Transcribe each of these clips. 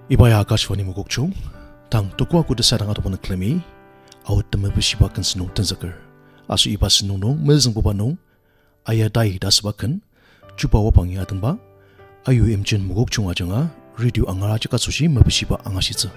Ibaya Akashvani Mugokchung, Tang Tukwa Kuda Sadang Atopon Klemi, Out the Mabushiba can snow Tanzaker, Asu Ibas no, Milzang Bubano, Ayatai Dasbakan, Chubawapang Yatamba, Ayu Imchen Mugokchung Ajanga, Radio Angarachaka Sushi Mabushiba Angashitsa.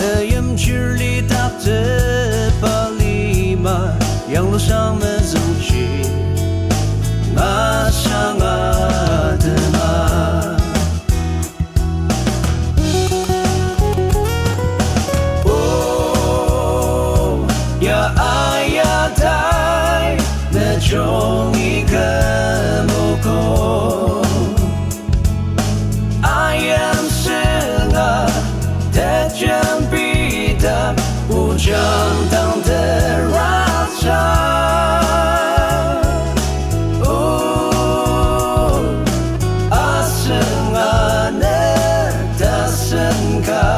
Meim chirli tapte palima yang lo sang mezongchi ma sang adema Oh ya ayatai na jongi kamoko Ujang tang terasa Asengane tasengka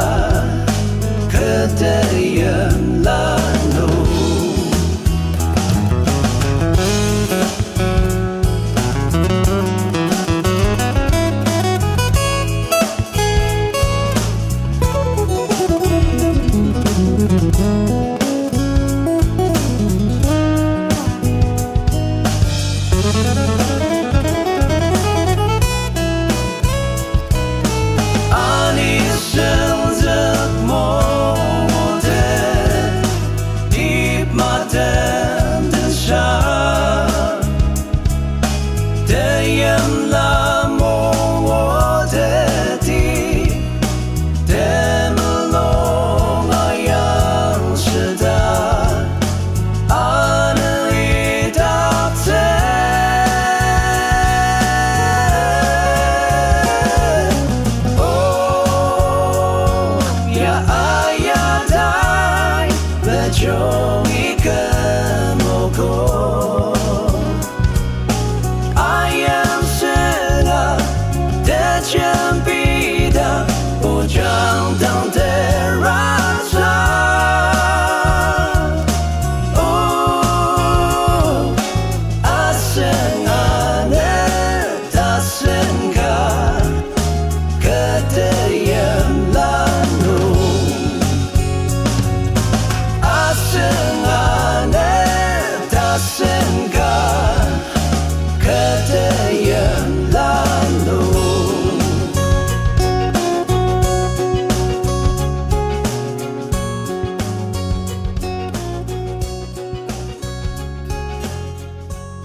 Kedayan lalu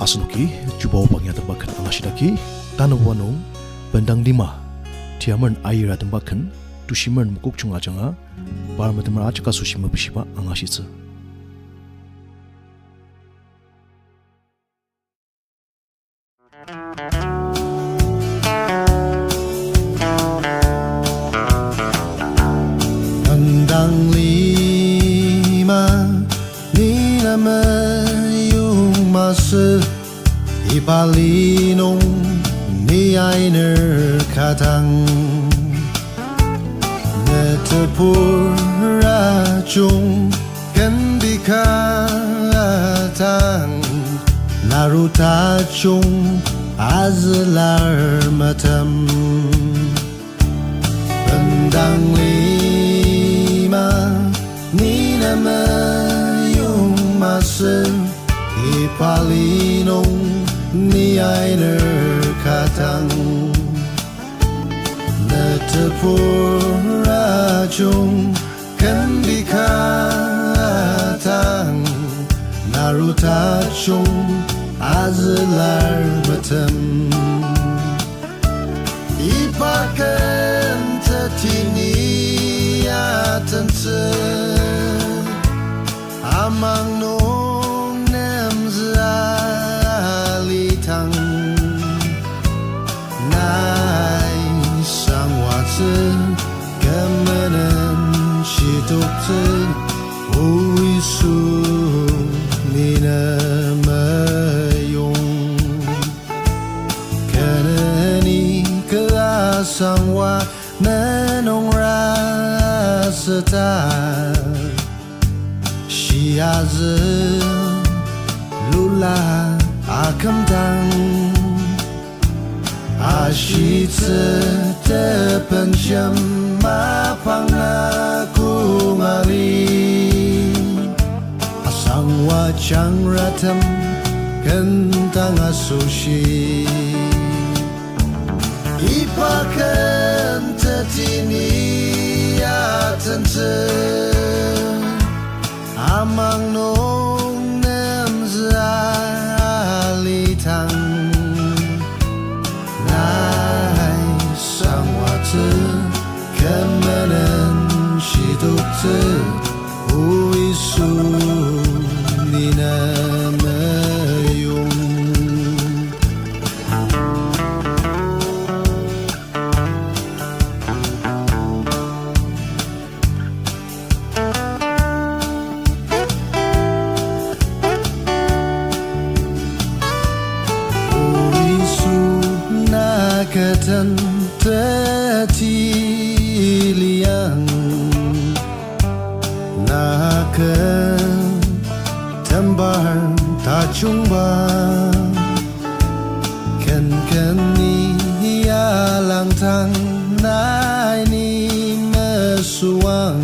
Asunuki, Chubawapang Yatabakan Angashidaki, Tanawanong, Bendang Lima, Tiameren Aier Atambakan, Tushimen Mukukchung Ajanga, Baramatamar Achaka Sushi Mabushiba Angashitsa. Bendang Lima, Nina Mayung Masu. Ipalinong ni Aier katang Netepura chung can be katang narutachong azlar matam Bendang Lima ni nama yung masel ipalinong ni Aier katang Natapurachong kandikatang narutachong azlar matam Ipakan tatini atanse amang nong nemzalitang nai sangwatse kemenen shitokse oisu nina mayong kanani sangwa nanong rasata shiaze lula akamdang ashitse tepensyam mapangakung ali asangwa changratam kentang asushi Ipakan tatini atanse amang nong nemzalitang nai sangwate kemenen shidokte uisu nina mayong Katan tatiliang nakan tambar tajungba kan ni alang tang nai ni mesuang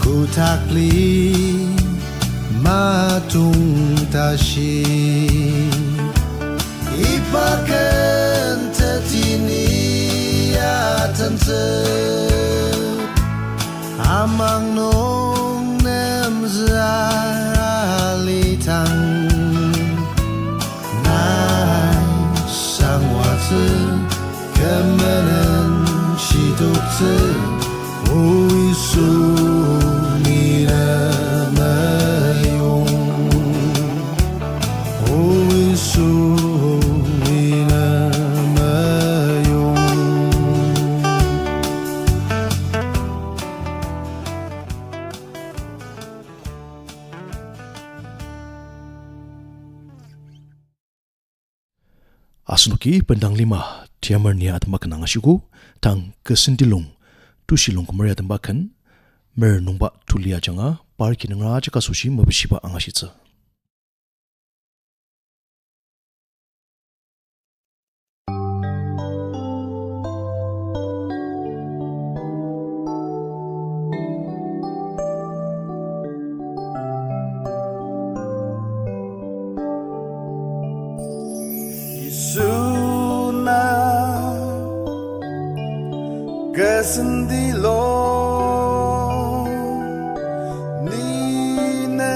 ku takli matung tashi Ipakan tatini atanse amang nong nemzalitang nai sangwate kemenen shidokte oisu nina mayong oisu Asnuki Bendang Lima Tiameren at makan angasiku tang ke Sentilong Toshi Longkumer at makan mer nungba tulia janga parki nang raja kasushi mabishiba angasitsa Sentilong nina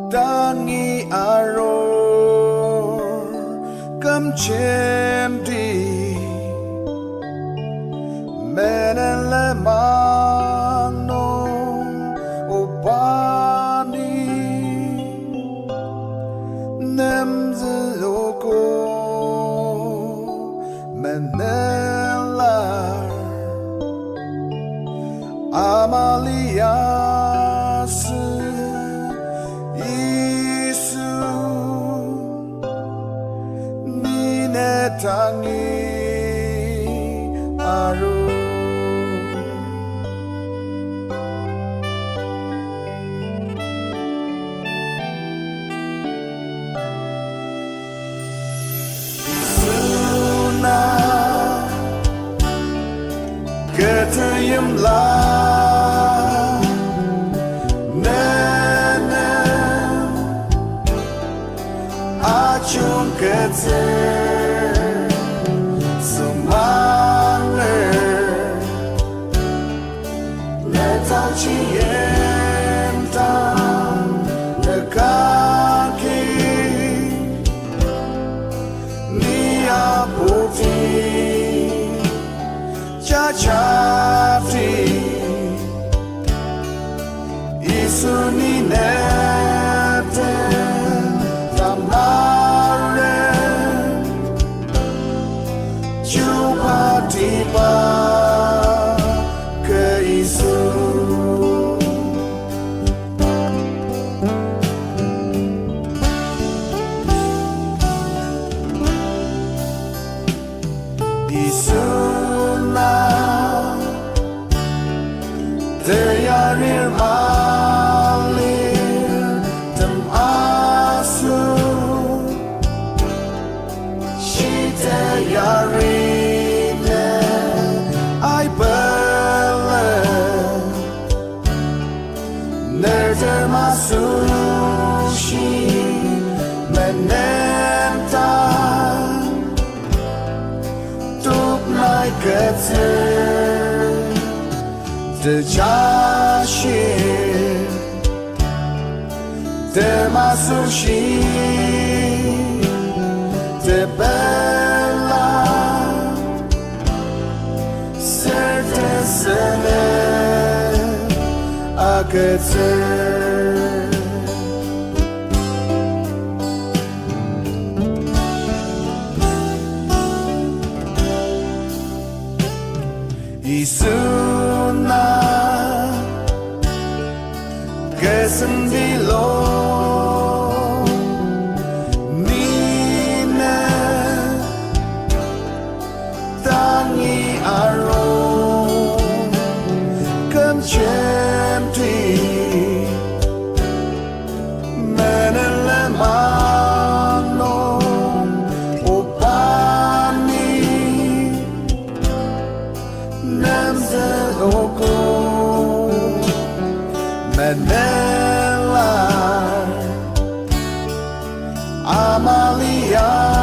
dangi aror kamchem di menele mangno opani nemzeloko menelar amalias isu ninetangi aru yim la nene achun ketse sumale letao chi yem ta le kaki ni aputi Chati Isuni nete Tamare Chubawapang ke isu Isuna Tiameren malir tem asu Shisadangang Aier nerede masushi menentan tuk nai ketse de Toshi de masushi de bella certezene aketse Isuna Sentilong Nina Tangi Arong Kemchenti Menelemano Opani Nemze Joko Menela Amaliase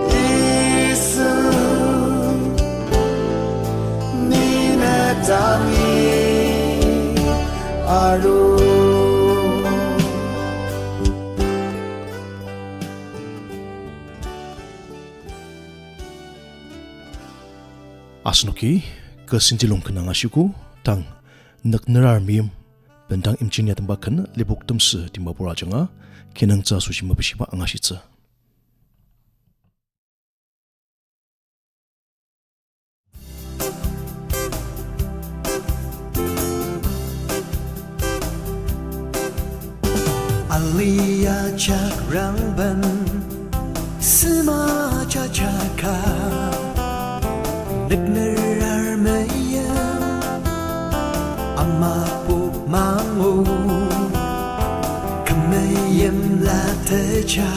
Isu Nine Tangi Aru Asnoki ke Sentilong kenang asyuku tang Nuknurar Meim Bendang Imchen ya tembakan lebok temse timba pura janga kenang ca suci mabishiba angasitsa Alia cakrang ban Sema cacaka Nuknurar Meim Amapu mangu Meim la teja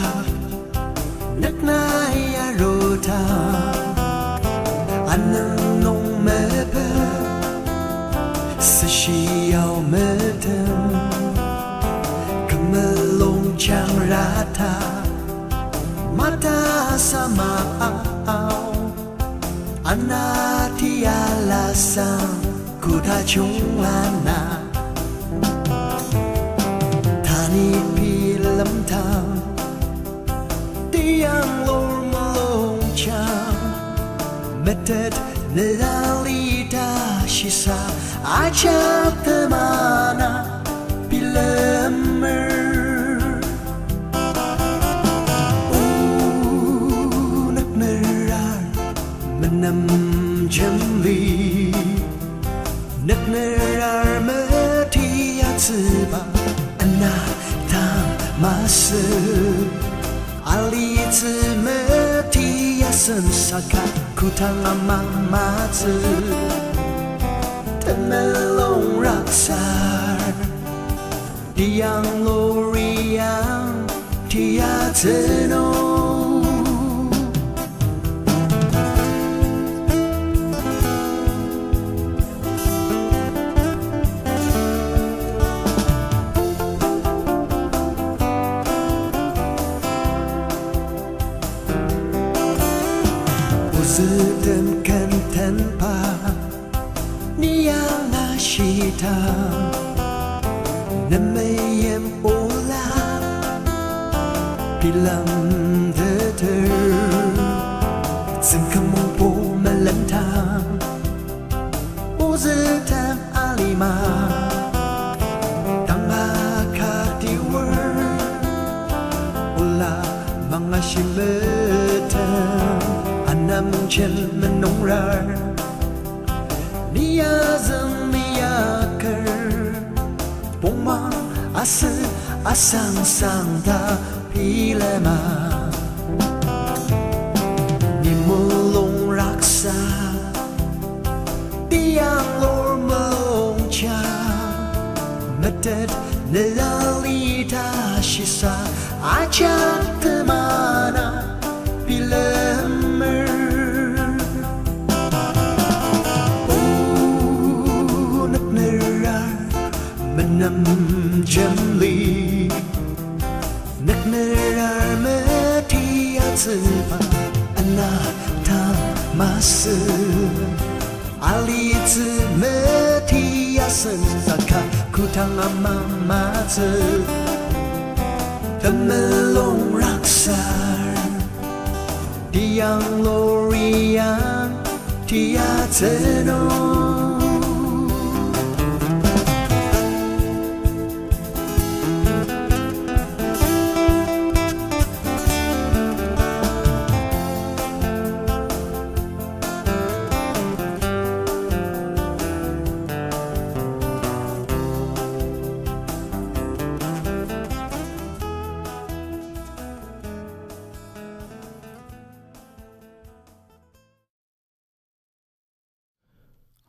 Nuknaya rota Anang nong mepe Sishiyao metem Kamelong chang rata Mata sama au Anatia lasang Tajungtiba Tani pilam tang Tiang lor malong chang Metet nedalita shisa Ajab temana pilamer Nuknurar menam jamli Nuknurar Tiameren anatang masa Ali tiasan saka kutang amang mata Temelong raksar Diang loriang tiateno Uzudkan tanpa Niang nasyita Na Meim ulang Bilang deter Sengkemung po melentang Uzudkan alima Mga shimetan Imchen Nuknurar Niyazam miyakar Pongma asang ta pilema Nimulong raksa Tiang lor melong cha Medet nelalita shisa Ajak temana pilemer Nuknurar menam jamli Nuknurar metia zipa Anak tak masa Ali zi metia senzaka Kutang amam mata Temelong raksar Diang loriang Tia tenong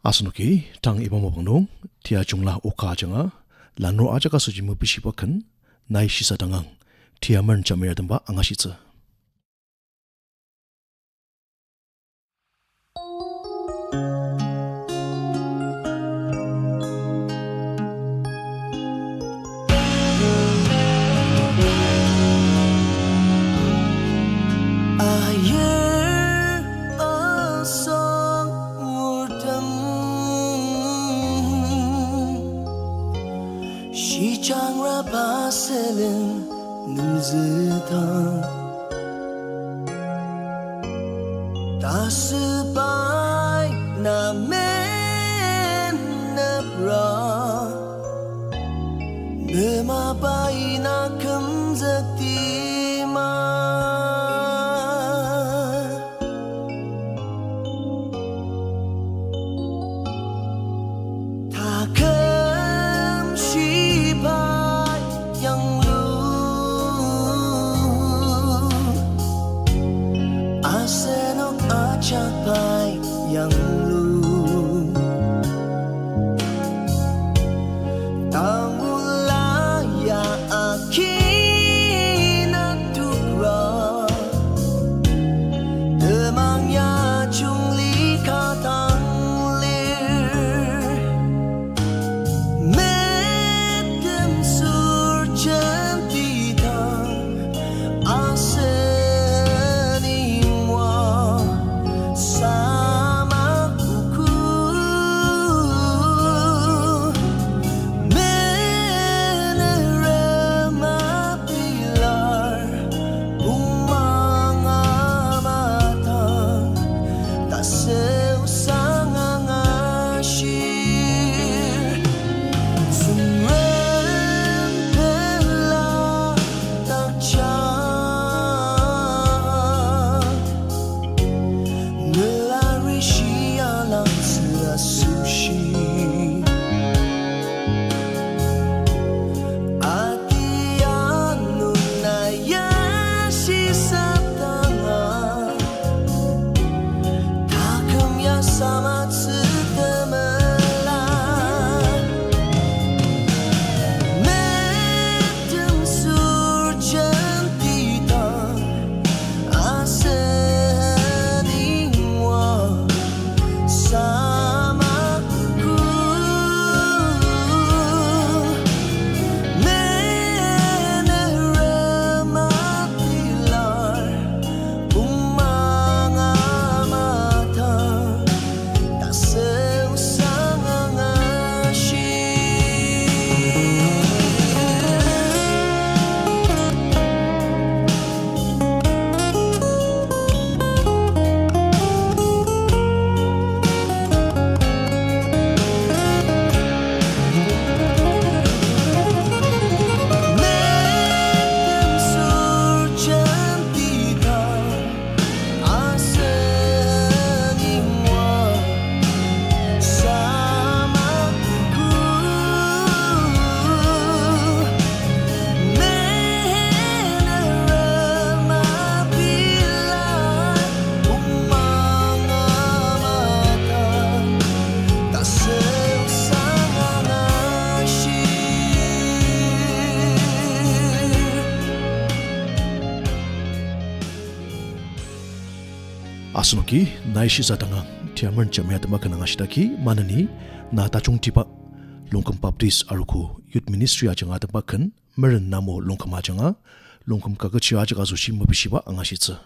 Asnuki tang ibamabangdong tia junglah oka janga lanro aja ka suji mubishibakan nai Shisadangang Tiameren Jamir demba angashitsa. Aier Shijang rabaselin numzitang Tasubay na men nebra Nemabay na kumzaktima Capai yang lu Tangula ya akina tukra Demangnya jungli katang lir Medem surjan ditang Aseningwa Sa Asnoki nai Shisadangang Tiameren Jamir temakan angashitaki manani na Tajungtiba Longkhum Baptist aruku Youth Ministry ajanga temakan meren namo Longkhum ajanga Longkhum kagachi ajaga zushi mabishiba angashitsa.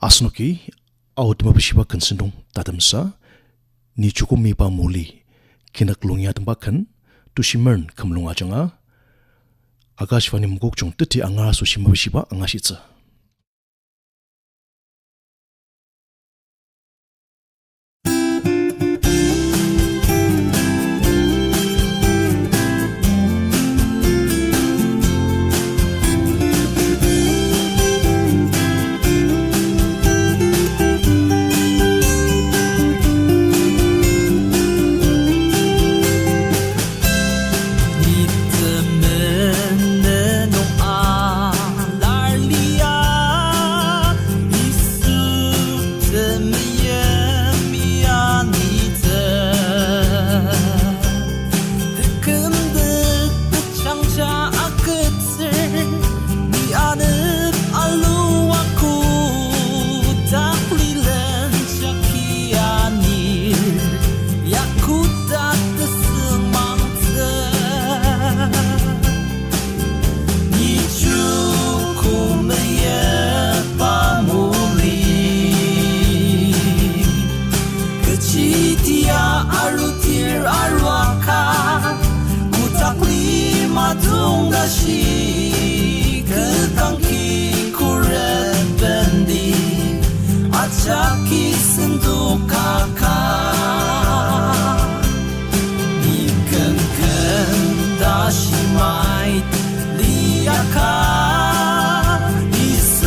Asnoki out mabishiba kansendong tatamsa ni Joko Meyipa Moli Kinuk lungya tembakan Toshi kamlung ajanga Agashvani mugokchong teti anga sushi mabishiba angashitsa. Lar lia 다시 그 당기 구렛 밴디 아차키 순두카카 니끈끈 다시 마이 리아카 이수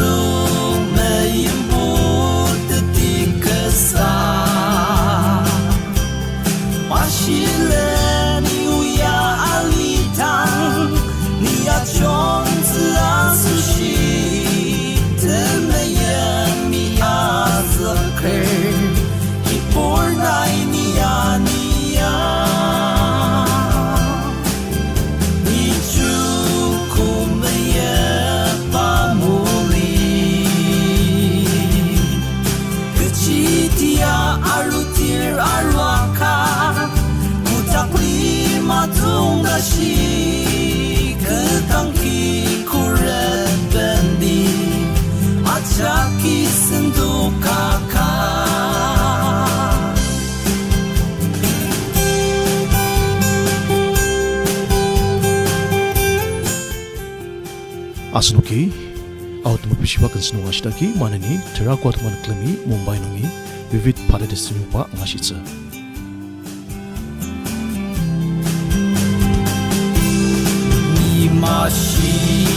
메임 부드 디크사 마실레 니우야 알리탕 니야 종즈 아수시 드메yen 미야 zker 이볼나이 니야 니야 니주쿠메예 바몰리 그치디야 알루틸 알루아카 부탁리마 둥다시 그 당기 구렛 밴디 아차키 순두카카 Asnuki, out mapisiwakan sinunga shidaki manani terakwat man klemi Mumbai nungi vivid paradesinupa ngashitsa. 니마시